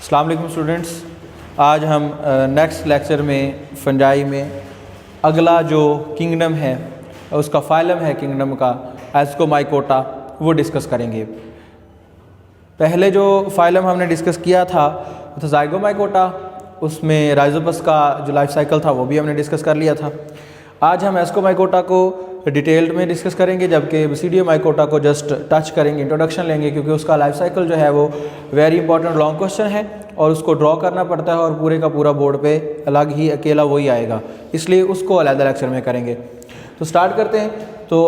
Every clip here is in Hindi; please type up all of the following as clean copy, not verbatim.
अस्सलाम वालेकुम स्टूडेंट्स, आज हम नेक्स्ट लेक्चर में फंजाई में अगला जो किंगडम है उसका फाइलम है किंगडम का एस्कोमाइकोटा वो डिस्कस करेंगे। पहले जो फाइलम हमने डिस्कस किया था वो था ज़ाइगोमाइकोटा, उसमें राइजोपस का जो लाइफ साइकिल था वो भी हमने डिस्कस कर लिया था। आज हम एस्कोमाइकोटा को डिटेल्ड में डिस्कस करेंगे, जबकि बसीडियोमाइकोटा को जस्ट टच करेंगे, इंट्रोडक्शन लेंगे, क्योंकि उसका लाइफ साइकिल जो है वो वेरी इंपॉर्टेंट लॉन्ग क्वेश्चन है और उसको ड्रॉ करना पड़ता है और पूरे का पूरा बोर्ड पे अलग ही अकेला वही आएगा, इसलिए उसको अलग लेक्चर में करेंगे। तो स्टार्ट करते हैं। तो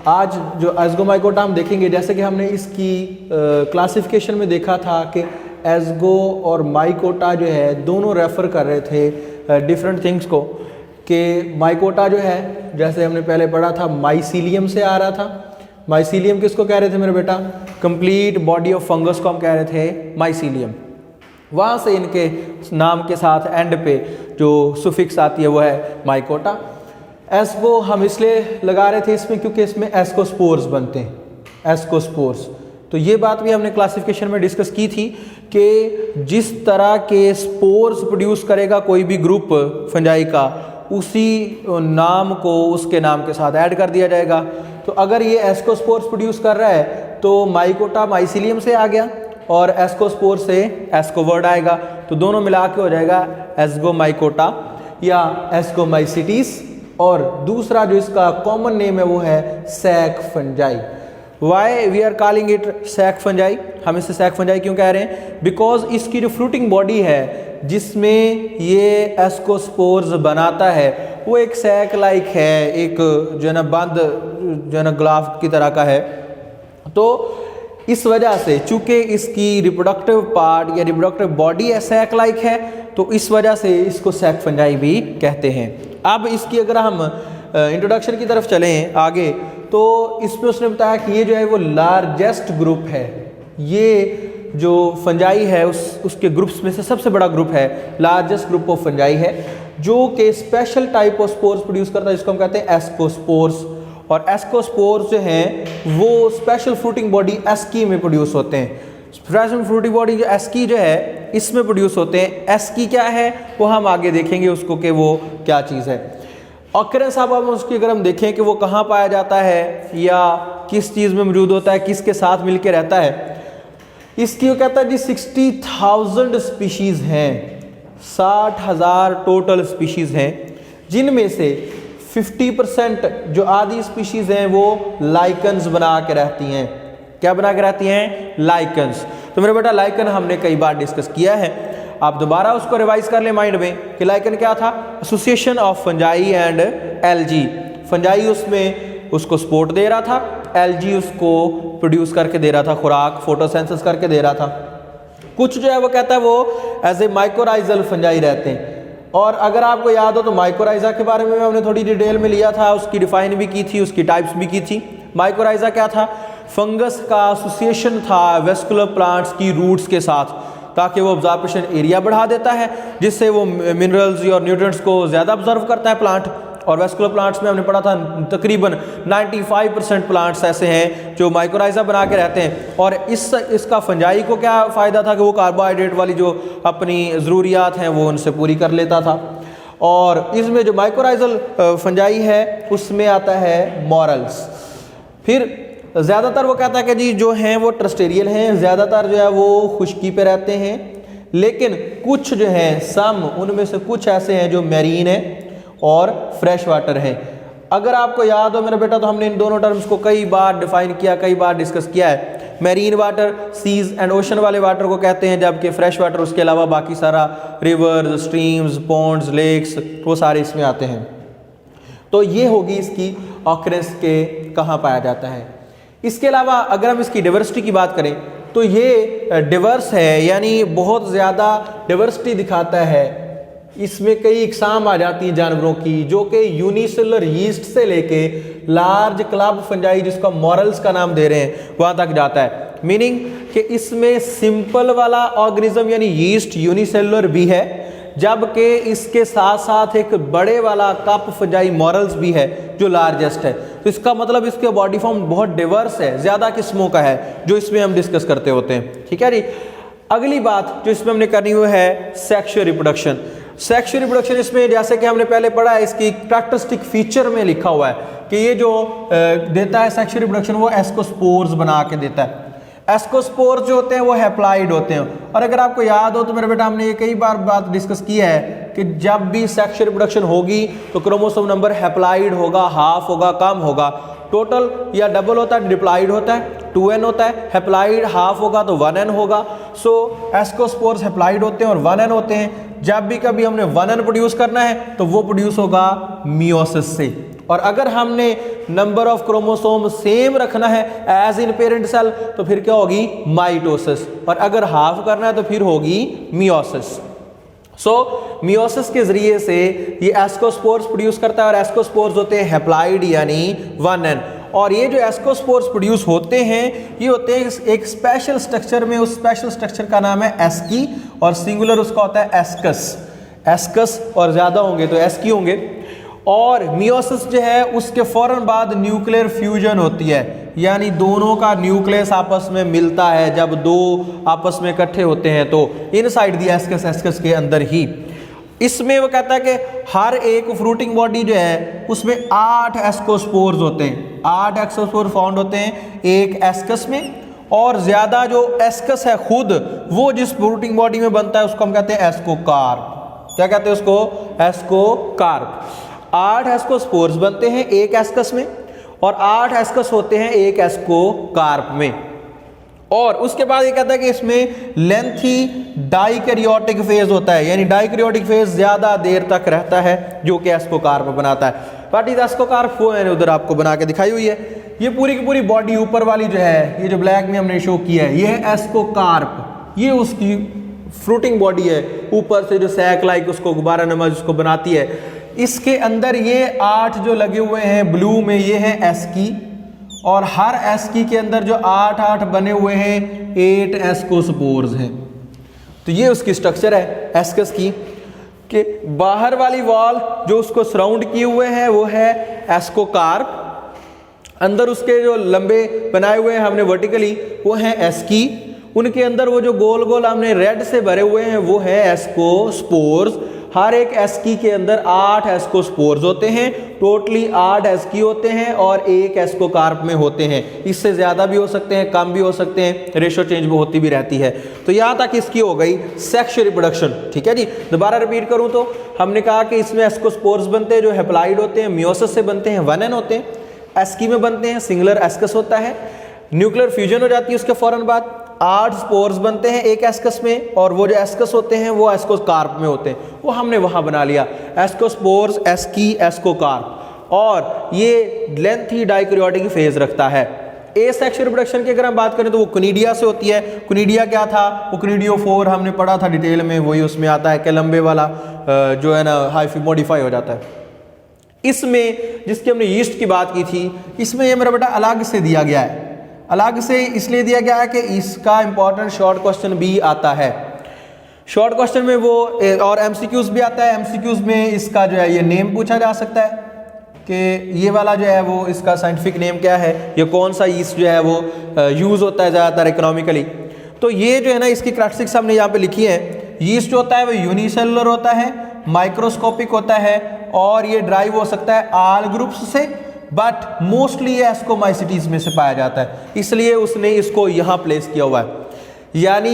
आज जो एस्कोमाइकोटा हम देखेंगे, जैसे कि हमने इसकी क्लासिफिकेशन में देखा था कि एस्गो और माइकोटा जो है दोनों रेफ़र कर रहे थे डिफरेंट थिंग्स को, कि माइकोटा जो है जैसे हमने पहले पढ़ा था माइसीलियम से आ रहा था। माइसीलियम किसको कह रहे थे मेरे बेटा? कंप्लीट बॉडी ऑफ फंगस को हम कह रहे थे माइसीलियम। वहाँ से इनके नाम के साथ एंड पे जो सुफिक्स आती है वो है माइकोटा। एस्को हम इसलिए लगा रहे थे इसमें क्योंकि इसमें एस्कोस्पोर्स बनते हैं, एस्कोस्पोर्स। तो ये बात भी हमने क्लासिफिकेशन में डिस्कस की थी कि जिस तरह के स्पोर्स प्रोड्यूस करेगा कोई भी ग्रुप फंजाई का, उसी नाम को उसके नाम के साथ ऐड कर दिया जाएगा। तो अगर ये एस्कोस्पोर्स प्रोड्यूस कर रहा है तो माइकोटा माइसीलियम से आ गया और एस्कोस्पोर से एस्कोवर्ड आएगा, तो दोनों मिला के हो जाएगा एस्गोमाइकोटा या एस्कोमाइसिटीस। और दूसरा जो इसका कॉमन नेम है वो है sac fungi. Why we are calling it sac fungi? हम इसे सैक फंजाई क्यों कह रहे हैं? बिकॉज इसकी जो फ्रूटिंग बॉडी है जिसमें ये एस्कोस्पोर्स बनाता है वो एक सैक लाइक है, एक जो है ना बंद जो है ना ग्लाफ की तरह का है। तो इस वजह से चूंकि इसकी रिप्रोडक्टिव पार्ट या रिप्रोडक्टिव बॉडी सैक लाइक है, तो इस वजह से इसको सैक फंजाई भी कहते हैं। अब इसकी अगर हम इंट्रोडक्शन की तरफ चलें आगे, तो इसमें उसने बताया कि ये जो है वो लार्जेस्ट ग्रुप है। ये जो फंजाई है उसके ग्रुप्स में से सबसे बड़ा ग्रुप है, लार्जेस्ट ग्रुप ऑफ फंजाई है, जो कि special type of spores produce करता है जिसको हम कहते हैं एस्कोस्पोर्स। और एस्कोस्पोर्स जो हैं वो स्पेशल फ्रूटिंग बॉडी एस्की में प्रोड्यूस होते हैं। स्पेशल फ्रूटिंग बॉडी जो एस्की जो है इसमें प्रोड्यूस होते हैं। एस्की क्या है वो हम आगे देखेंगे उसको कि वो क्या चीज़ है। ऑकरेंस अब उसकी अगर हम देखें कि वो कहाँ पाया जाता है या किस चीज़ में मौजूद होता है, किसके साथ मिलकर रहता है, इसकी वो कहता है जी 60,000 स्पीशीज़ हैं, 60,000 टोटल स्पीशीज़ हैं, जिनमें से 50% जो आधी स्पीशीज़ हैं वो लाइकन्स बना के रहती हैं। क्या बना के रहती हैं? लाइकन्स। तो मेरे बेटा लाइकन हमने कई बार डिस्कस किया है, आप दोबारा उसको रिवाइज कर ले माइंड में कि लाइकन क्या था? Association of fungi and algae. Fungi उसमें उसको सपोर्ट दे रहा था, एल्गी उसको प्रोड्यूस करके दे रहा था, खुराक फोटोसेंसिस करके दे रहा था। कुछ जो है वो कहता है वो एज ए माइकोराइजल फंजाई रहते हैं। और अगर आपको याद हो तो माइकोराइजा के बारे में हमने थोड़ी डिटेल में लिया था, उसकी डिफाइन भी की थी, उसकी टाइप्स भी की थी। माइकोराइजा क्या था? फंगस का एसोसिएशन था वेस्कुलर प्लांट्स की रूट्स के साथ, ताकि वो ऑब्जर्वेशन एरिया बढ़ा देता है, जिससे वो मिनरल्स और न्यूट्रिएंट्स को ज़्यादा ऑब्जर्व करता है प्लांट। और वेस्कुलर प्लांट्स में हमने पढ़ा था तकरीबन 95% प्लांट्स ऐसे हैं जो माइकोराइजा बना के रहते हैं। और इसका फंजाई को क्या फ़ायदा था कि वो कार्बोहाइड्रेट वाली जो अपनी ज़रूरियात हैं वो उनसे पूरी कर लेता था। और इसमें जो माइकोराइजल फंजाई है उसमें आता है मॉरल्स। फिर ज़्यादातर वो कहता है कि जी जो हैं वो ट्रस्टेरियल हैं, ज़्यादातर जो है वो खुश्की पे रहते हैं, लेकिन कुछ जो हैं सम उनमें से कुछ ऐसे हैं जो मैरीन हैं और फ्रेश वाटर है। अगर आपको याद हो मेरा बेटा तो हमने इन दोनों टर्म्स को कई बार डिफाइन किया, कई बार डिस्कस किया है। Marine water seas and ocean वाले वाटर को कहते हैं, जबकि फ्रेश वाटर उसके अलावा बाकी सारा रिवर्स, स्ट्रीम्स, पॉन्ड्स, लेक्स वो सारे इसमें आते हैं। तो ये होगी इसकी ऑकरेंस के कहाँ पाया जाता है। इसके अलावा अगर हम इसकी डाइवर्सिटी की बात करें तो ये डिवर्स है, यानी बहुत ज़्यादा डाइवर्सिटी दिखाता है। इसमें कई इकसाम आ जाती हैं जानवरों की, जो कि यूनिसेलुलर यीस्ट से लेके लार्ज क्लब फंजाई जिसका मॉरल्स का नाम दे रहे हैं वहाँ तक जाता है। मीनिंग कि इसमें सिंपल वाला ऑर्गेनिज्म यानी यीस्ट यूनिसेलुलर भी है, जबकि इसके साथ साथ एक बड़े वाला कप फंजाई मॉरल्स भी है जो लार्जेस्ट है। तो इसका मतलब इसके बॉडी फॉर्म बहुत डिवर्स है, ज़्यादा किस्मों का है जो इसमें हम डिस्कस करते होते हैं। ठीक है जी। अगली बात जो इसमें हमने करनी हुई है सेक्सुअल रिप्रोडक्शन। सेक्सुअल रिप्रोडक्शन इसमें जैसे कि हमने पहले पढ़ा है, इसकी कैरेक्टरिस्टिक फीचर में लिखा हुआ है कि ये जो देता है सेक्सुअल रिप्रोडक्शन वो एस्कोस्पोर्स बना के देता है। एस्कोस्पोर्स जो होते हैं वो हैप्लॉइड होते हैं। और अगर आपको याद हो तो मेरे बेटा हमने ये कई बार बात डिस्कस की है कि जब भी सेक्सुअल रिप्रोडक्शन होगी तो क्रोमोसोम नंबर हैप्लॉइड होगा, हाफ होगा, कम होगा, टोटल या डबल होता है, डिप्लॉइड होता है, 2n होता है, हैप्लॉइड हाफ होगा तो 1n होगा। सो एस्कोस्पोर्स हैप्लॉइड होते हैं और 1n होते हैं। जब भी कभी हमने 1n प्रोड्यूस करना है तो वो प्रोड्यूस होगा मियोसिस से। और अगर हमने नंबर ऑफ क्रोमोसोम सेम रखना है एज इन पेरेंट सेल तो फिर क्या होगी, माइटोसिस। और अगर हाफ करना है तो फिर होगी मियोसिस। सो मियोसिस के जरिए से ये एस्कोस्पोर्स प्रोड्यूस करता है और एस्कोस्पोर्स होते हैं हैप्लॉइड यानी 1n। और ये जो एस्कोस्पोर्स प्रोड्यूस होते हैं ये होते हैं एक स्पेशल स्ट्रक्चर में, उस स्पेशल स्ट्रक्चर का नाम है एस्की और सिंगुलर उसका होता है एस्कस। एस्कस और ज़्यादा होंगे तो एस्की होंगे। और मियोसिस जो है उसके फौरन बाद न्यूक्लियर फ्यूजन होती है, यानी दोनों का न्यूक्लियस आपस में मिलता है। जब दो आपस में इकट्ठे होते हैं तो इनसाइड द एस्कस, एस्कस के अंदर ही। इसमें वो कहता है कि हर एक फ्रूटिंग बॉडी जो है उसमें 8 एस्कोस्पोर्स होते हैं, 8 एस्कोस्पोर फाउंड होते हैं एक एस्कस में। और ज़्यादा जो एस्कस है खुद वो जिस फ्रूटिंग बॉडी में बनता है उसको हम कहते हैं एस्कोकार्प। क्या कहते हैं उसको, एस्कोकार्प। 8 एस्कोस्पोर्स बनते हैं एक एस्कस में और 8 एस्कस होते हैं एक एस्कोकार्प में। और उसके बाद ये कहता है कि इसमें लेंथी डाइकैरियोटिक फेज होता है, यानी डाइकैरियोटिक फेज ज्यादा देर तक रहता है जो कि एस्कोकार्प बनाता है। बट इस एस्कोकार्प वो मैंने उधर आपको बना के दिखाई हुई है। ये पूरी की पूरी बॉडी ऊपर वाली जो है, ये जो ब्लैक में हमने शो किया है, ये है एस्कोकार्प। ये उसकी फ्रूटिंग बॉडी है, ऊपर से जो सैक लाइक उसको गुब्बारा नमा जिसको बनाती है। इसके अंदर ये 8 जो लगे हुए हैं ब्लू में, ये है एस्की। और हर एस्की के अंदर जो 8 बने हुए हैं 8 एस्कोस्पोर्स हैं। तो ये उसकी स्ट्रक्चर है एस्कस की। कि बाहर वाली वॉल जो उसको सराउंड किए हुए हैं वो है एस्कोकार्प। अंदर उसके जो लंबे बनाए हुए हैं हमने वर्टिकली वो है एस्की। उनके अंदर वो जो गोल गोल हमने रेड से भरे हुए हैं वो है एस्कोस्पोर्स। हर एक एस्की के अंदर 8 एस्कोस्पोर्स होते हैं। टोटली 8 एस्की होते हैं और एक एस्कोकार्प में होते हैं। इससे ज़्यादा भी हो सकते हैं, कम भी हो सकते हैं, रेशो चेंज भी होती भी रहती है। तो यहाँ तक इसकी हो गई सेक्सुअल रिप्रोडक्शन। ठीक है जी, दोबारा रिपीट करूँ तो हमने कहा कि इसमें एस्कोस्पोर्स बनते हैं जो हैप्लॉइड होते हैं, मियोसिस से बनते हैं, 1n होते हैं, एस्की में बनते हैं, सिंगुलर एस्कस होता है, न्यूक्लियर फ्यूजन हो जाती है उसके फौरन बाद, 8 स्पोर्स बनते हैं एक एस्कस में और वो जो एस्कस होते हैं वो एस्कोकार्प में होते हैं। वो हमने वहाँ बना लिया एस्कोस्पोर्स, एस्की, एस्कोकार्प। और ये लेंथी डाइकैरियोटिक फेज रखता है। एसेक्सुअल रिप्रोडक्शन की अगर हम बात करें तो वो कोनिडिया से होती है। कोनिडिया क्या था, वो कोनिडियोफोर हमने पढ़ा था डिटेल में, वही उसमें आता है कि लंबे वाला जो है ना हाइफी मॉडिफाई हो जाता है। इसमें जिसकी हमने यीस्ट की बात की थी, इसमें ये मेरा बेटा अलग से दिया गया है। अलग से इसलिए दिया गया है कि इसका इंपॉर्टेंट शॉर्ट क्वेश्चन भी आता है। शॉर्ट क्वेश्चन में वो और एमसीक्यूज भी आता है। एमसीक्यूज में इसका जो है ये नेम पूछा जा सकता है कि ये वाला जो है वो इसका साइंटिफिक नेम क्या है, ये कौन सा यीस्ट जो है वो यूज़ होता है ज़्यादातर इकोनॉमिकली। तो ये जो है ना इसकी कैरेक्टरिस्टिक्स हमने यहाँ पे लिखी है। यीस्ट जो होता है वो यूनिसेलुलर होता है, माइक्रोस्कोपिक होता है और ये ड्राइव हो सकता है आल ग्रुप्स से, बट मोस्टली ये एस्कोमाइसिटीज में से पाया जाता है, इसलिए उसने इसको यहाँ प्लेस किया हुआ है। यानी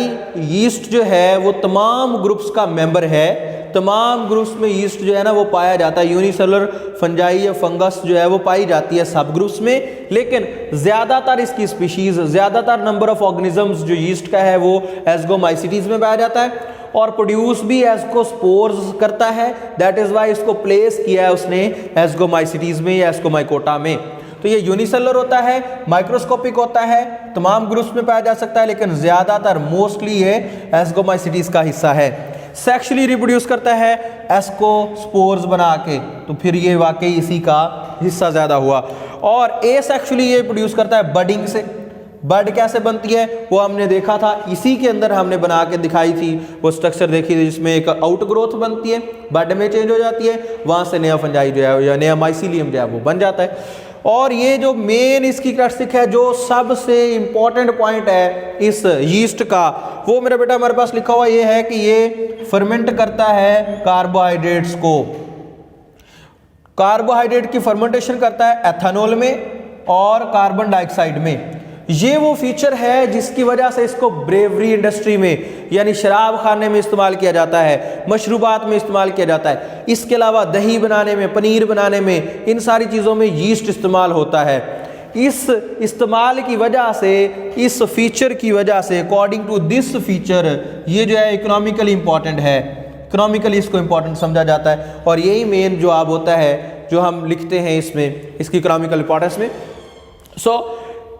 यीस्ट जो है वो तमाम ग्रुप्स का मेंबर है। तमाम ग्रुप्स में यीस्ट जो है ना वो पाया जाता है। यूनिसेलुलर फंजाई या फंगस जो है वो पाई जाती है सब ग्रुप्स में, लेकिन ज़्यादातर इसकी स्पीशीज़, ज़्यादातर नंबर ऑफ ऑर्गेनिजम्स जो यीस्ट का है वो एस्कोमाइसिटीज में पाया जाता है और प्रोड्यूस भी एस्कोस्पोर्स करता है। दैट इज़ वाई इसको प्लेस किया है उसने एस्कोमाइसिटीज में या एस्कोमाइकोटा में। तो ये यूनिसेलुलर होता है, माइक्रोस्कोपिक होता है, तमाम ग्रुप्स में पाया जा सकता है, लेकिन ज़्यादातर मोस्टली ये एस्कोमाइसिटीज का हिस्सा है। सेक्सुअली रिप्रोड्यूस करता है एस्कोस्पोर्स बना के, तो फिर ये वाकई इसी का हिस्सा ज़्यादा हुआ। और एसेक्सुअली ये प्रोड्यूस करता है बडिंग से। बड कैसे बनती है वो हमने देखा था, इसी के अंदर हमने बना के दिखाई थी, वो स्ट्रक्चर देखी थी जिसमें एक आउट ग्रोथ बनती है, बड में चेंज हो जाती है, वहाँ से नया फंजाई जो है या नया माइसीलियम जो है वो बन जाता है। और ये जो मेन इसकी कैरेक्टरिस्टिक है, जो सबसे इंपॉर्टेंट पॉइंट है इस यीस्ट का, वो मेरा बेटा हमारे पास लिखा हुआ ये है कि ये फर्मेंट करता है कार्बोहाइड्रेट्स को। कार्बोहाइड्रेट की फर्मेंटेशन करता है एथेनॉल में और कार्बन डाइऑक्साइड में। ये वो फीचर है जिसकी वजह से इसको ब्रेवरी इंडस्ट्री में यानी शराब खाने में इस्तेमाल किया जाता है, मशरूबात में इस्तेमाल किया जाता है। इसके अलावा दही बनाने में, पनीर बनाने में, इन सारी चीज़ों में यीस्ट इस्तेमाल होता है। इस इस्तेमाल की वजह से, इस फीचर की वजह से, अकॉर्डिंग टू दिस फीचर, ये जो है इकोनॉमिकली इंपॉर्टेंट है, इकोनॉमिकली इसको इंपॉर्टेंट समझा जाता है। और यही मेन जवाब होता है जो हम लिखते हैं इसमें, इसकी इकोनॉमिकल इंपॉर्टेंस में।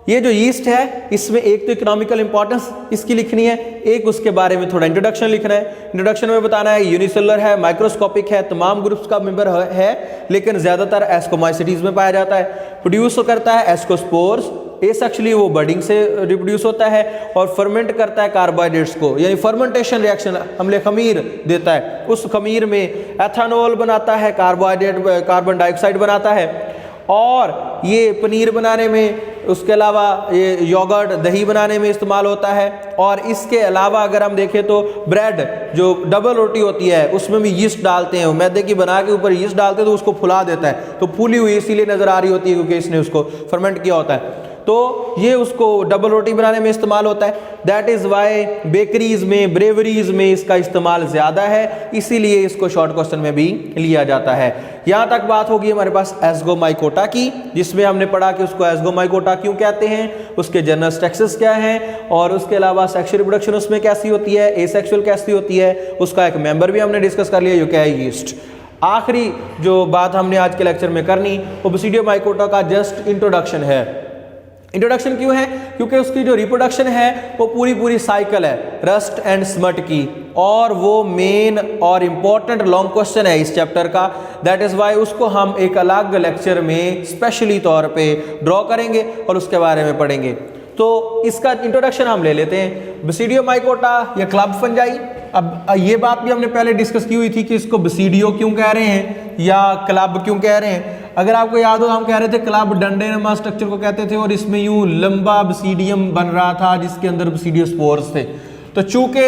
ये जो यीस्ट है, इसमें एक तो इकोनॉमिकल इंपॉर्टेंस इसकी लिखनी है, एक उसके बारे में थोड़ा इंट्रोडक्शन लिखना है। इंट्रोडक्शन में बताना है यूनिसेलुलर है, माइक्रोस्कोपिक है, तमाम ग्रुप्स का मेंबर है, लेकिन ज़्यादातर एस्कोमाइसिटीज में पाया जाता है। प्रोड्यूस करता है एस्कोस्पोर्स, एसेक्सुअली वो बर्डिंग से रिप्रोड्यूस होता है, और फर्मेंट करता है कार्बोहाइड्रेट्स को, यानी फर्मेंटेशन रिएक्शन, हमले खमीर देता है, उस खमीर में एथेनॉल बनाता है, कार्बोहाइड्रेट कार्बन डाइऑक्साइड बनाता है। और ये पनीर बनाने में, उसके अलावा ये योगर्ट, दही बनाने में इस्तेमाल होता है। और इसके अलावा अगर हम देखें तो ब्रेड, जो डबल रोटी होती है, उसमें भी यीस्ट डालते हैं, मैदे की बना के ऊपर यीस्ट डालते हैं तो उसको फुला देता है, तो फूली हुई इसीलिए नज़र आ रही होती है क्योंकि इसने उसको फर्मेंट किया होता है। तो ये उसको डबल रोटी बनाने में इस्तेमाल होता है। दैट इज़ वाई बेकरीज में, ब्रेवरीज में इसका इस्तेमाल ज़्यादा है, इसीलिए इसको शॉर्ट क्वेश्चन में भी लिया जाता है। यहाँ तक बात होगी हमारे पास एस्गोमाइकोटा की, जिसमें हमने पढ़ा कि उसको एस्गोमाइकोटा क्यों कहते हैं, उसके जनरल स्ट्रक्चर्स क्या हैं, और उसके अलावा सेक्सुअल रिप्रोडक्शन उसमें कैसी होती है, एसेक्सुअल कैसी होती है, उसका एक मेंबर भी हमने डिस्कस कर लिया जो क्या है यीस्ट। आखिरी जो बात हमने आज के लेक्चर में करनी, वो बसीडियोमाइकोटा का जस्ट इंट्रोडक्शन है। इंट्रोडक्शन क्यों है? क्योंकि उसकी जो रिप्रोडक्शन है वो पूरी साइकिल है रस्ट एंड स्मट की, और वो मेन और इम्पॉर्टेंट लॉन्ग क्वेश्चन है इस चैप्टर का। दैट इज़ वाई उसको हम एक अलग लेक्चर में स्पेशली तौर पे ड्रॉ करेंगे और उसके बारे में पढ़ेंगे। तो इसका इंट्रोडक्शन हम ले लेते हैं। बसीडियोमाइकोटा या क्लब फंजाई, अब ये बात भी हमने पहले डिस्कस की हुई थी कि इसको बसीडियो क्यों कह रहे हैं या क्लब क्यों कह रहे हैं। अगर आपको याद हो, हम कह रहे थे क्लब डंडे नुमा स्ट्रक्चर को कहते थे, और इसमें यूं लंबा बसीडियम बन रहा था जिसके अंदर बसीडियोस्पोर्स थे। तो चूंकि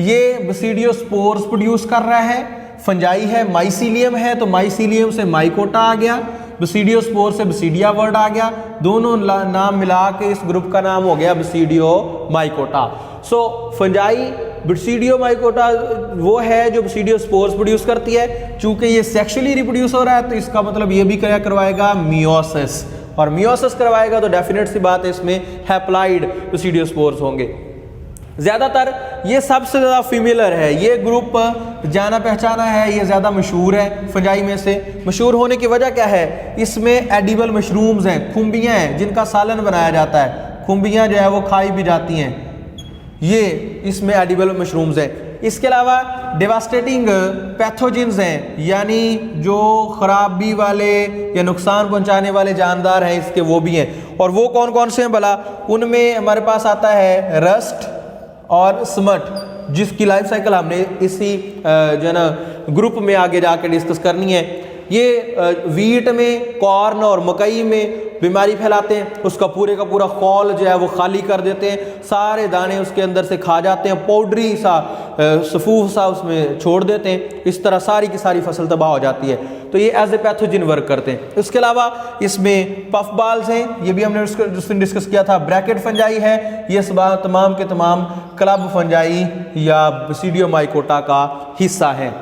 ये बसीडियोस्पोर्स प्रोड्यूस कर रहा है, फंजाई है, माइसीलियम है, तो माइसीलियम से माइकोटा आ गया, बसीडियोस्पोर से बसीडिया वर्ड आ गया, दोनों नाम मिला के इस ग्रुप का नाम हो गया बसीडियोमाइकोटा। सो फंजाई बसीडियोमाइकोटा वो है जो बसीडियोस्पोर्स प्रोड्यूस करती है। चूंकि ये सेक्सुअली रिप्रोड्यूस हो रहा है तो इसका मतलब ये भी क्या करवाएगा, मियोसिस, और मियोसिस करवाएगा तो डेफिनेट सी बात है इसमें हैप्लाइड बसीडियोस्पोर्स होंगे। ज़्यादातर ये सबसे ज़्यादा फेमिलियर है, ये ग्रुप जाना पहचाना है, ये ज़्यादा मशहूर है फंजाई में से। मशहूर होने की वजह क्या है, इसमें एडिबल मशरूम्स हैं, खुम्बियाँ हैं जिनका सालन बनाया जाता है, खुम्बियाँ जो है वो खाई भी जाती हैं, ये इसमें एडिबल मशरूम्स हैं। इसके अलावा डेवास्टेटिंग पैथोजेंस हैं, यानी जो खराबी वाले या नुकसान पहुंचाने वाले जानदार हैं इसके, वो भी हैं। और वो कौन कौन से हैं भला? उनमें हमारे पास आता है रस्ट और स्मट, जिसकी लाइफ साइकिल हमने इसी जो है ना ग्रुप में आगे जाके डिस्कस करनी है। ये वीट में, कॉर्न और मकई में बीमारी फैलाते हैं, उसका पूरे का पूरा खौल जो है वो खाली कर देते हैं, सारे दाने उसके अंदर से खा जाते हैं, पाउडरी सा सफूफ सा उसमें छोड़ देते हैं, इस तरह सारी की सारी फसल तबाह हो जाती है। तो ये एज ए पैथोजिन वर्क करते हैं। इसके अलावा इसमें पफ बाल्स हैं, ये भी हमने डिस्कस किया था। ब्रैकेट फंजाई है, ये तमाम के तमाम क्लब फंजाई या बसीडियोमाइकोटा का हिस्सा है।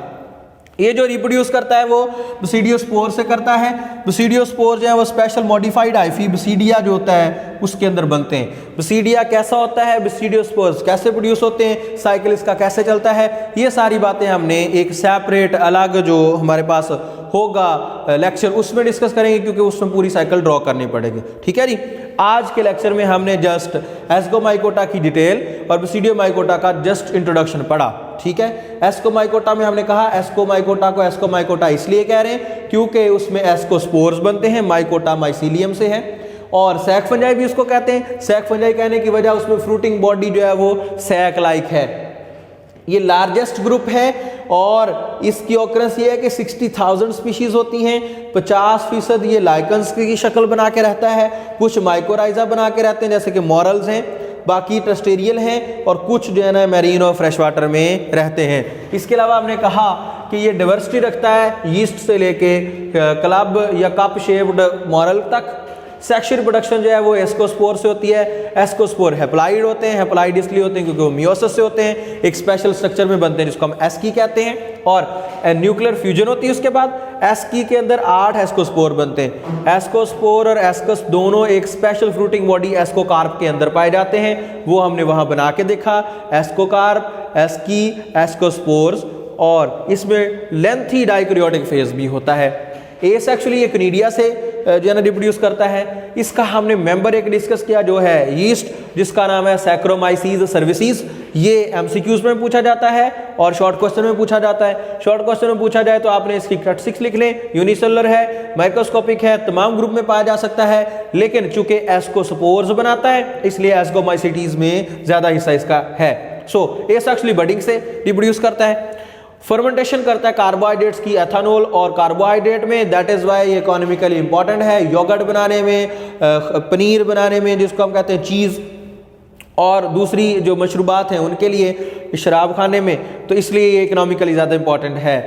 ये जो रिप्रोड्यूस करता है वो बसीडियोस्पोर से करता है। बसीडियोस्पोर जो है वो स्पेशल मॉडिफाइड हाइफी बसीडिया जो होता है उसके अंदर बनते हैं। बसीडिया कैसा होता है, बसीडियोस्पोर्स कैसे प्रोड्यूस होते हैं, साइकिल इसका कैसे चलता है, ये सारी बातें हमने एक सेपरेट अलग जो हमारे पास होगा लेक्चर उसमें डिस्कस करेंगे, क्योंकि उसमें पूरी साइकिल ड्रॉ करनी पड़ेगी। ठीक है जी। आज के लेक्चर में हमने जस्ट एस्गोमाइकोटा की डिटेल और बसीडियोमाइकोटा का जस्ट इंट्रोडक्शन पढ़ा। ठीक है। एस्कोमाइकोटा में हमने कहा एस्कोमाइकोटा को एस्कोमाइकोटा इसलिए कह रहे हैं क्योंकि उसमें एस्कोस्पोर्स बनते हैं, माइकोटा माइसीलियम से है। और सैक फंजाई भी उसको कहते हैं। सैक फंजाई कहने की वजह उसमें फ्रूटिंग बॉडी जो है वो सैक लाइक है। ये लार्जेस्ट ग्रुप है और इसकी ऑकरेंस ये है कि 60,000 स्पीशीज होती हैं। 50% ये लाइकन्स की शक्ल बना के रहता है, कुछ माइकोराइजा बना के रहते हैं जैसे कि मॉरल्स हैं, बाकी टेरेस्ट्रियल हैं और कुछ जो है ना मैरीन और फ्रेश वाटर में रहते हैं। इसके अलावा हमने कहा कि ये डाइवर्सिटी रखता है यीस्ट से लेके क्लब या कप शेप्ड मॉरल तक। सेक्शुअल रिप्रोडक्शन जो है वो एस्कोस्पोर से होती है। एस्कोस्पोर हैप्लॉइड होते हैं, हैप्लॉइड इसलिए होते हैं क्योंकि वो मियोसिस से होते हैं, एक स्पेशल स्ट्रक्चर में बनते हैं जिसको हम एस्की कहते हैं, और न्यूक्लियर फ्यूजन होती है उसके बाद। एस्की के अंदर 8 एस्कोस्पोर बनते हैं। एस्कोस्पोर और एस्कस दोनों एक स्पेशल फ्रूटिंग बॉडी एस्कोकार्प के अंदर पाए जाते हैं, वो हमने वहाँ बना के देखा। एस्कोकार्प, एस्की, एस्कोस्पोर्स, और इसमें लेंथी डाइकैरियोटिक फेज भी होता है। एसेक्सुअली ये कनीडिया से जो है ना रिप्रोड्यूस करता है। इसका हमने मेंबर एक डिस्कस किया जो है यीस्ट, जिसका नाम है सैक्रोमाइसीज सर्विसेज। ये एमसीक्यूज में पूछा जाता है और शॉर्ट क्वेश्चन में पूछा जाता है। शॉर्ट क्वेश्चन में पूछा जाए तो आपने इसकी कैरेक्टरिस्टिक्स लिख लें। यूनिसेलुलर है, माइक्रोस्कोपिक है, तमाम ग्रुप में पाया जा सकता है, लेकिन चूंकि एस्कोस्पोर्स बनाता है इसलिए एस्कोमाइसीटीज में ज्यादा हिस्सा इसका है। सो एसेक्सुअली बडिंग से रिप्रोड्यूस करता है। फर्मेंटेशन करता है कार्बोहाइड्रेट्स की, एथेनॉल और कार्बोहाइड्रेट में, दैट इज वाई ये इकोनॉमिकली इंपॉर्टेंट है। योगर्ट बनाने में, पनीर बनाने में जिसको हम कहते हैं चीज़, और दूसरी जो मशरूबात हैं उनके लिए, शराब खाने में, तो इसलिए ये इकोनॉमिकली ज़्यादा इंपॉर्टेंट है।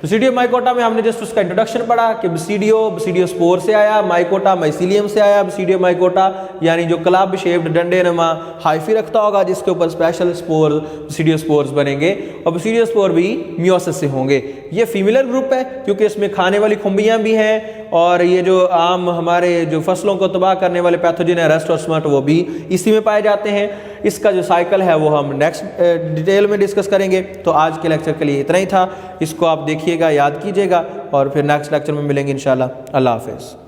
बसीडियो माइकोटा में हमने जस्ट उसका इंट्रोडक्शन पढ़ा कि बसीडियो स्पोर से आया, माइकोटा माइसीलियम से आया। बसीडियो माइकोटा यानी जो क्लब शेप्ड डंडे नुमा हाइफी रखता होगा जिसके ऊपर स्पेशल स्पोर बसीडियो स्पोर्स बनेंगे, और बसीडियो स्पोर भी मियोसिस से होंगे। ये फीमेलर ग्रुप है क्योंकि इसमें खाने वाली खुम्बियाँ भी हैं, और ये जो आम हमारे जो फसलों को तबाह करने वाले पैथोजन है रस्ट और स्मट, वो भी इसी में पाए जाते हैं। इसका जो साइकिल है वो हम नेक्स्ट डिटेल में डिस्कस करेंगे। तो आज के लेक्चर के लिए इतना ही था। इसको आप देखिएगा, याद कीजिएगा, और फिर नेक्स्ट लेक्चर में मिलेंगे इंशाल्लाह। अल्लाह हाफिज़।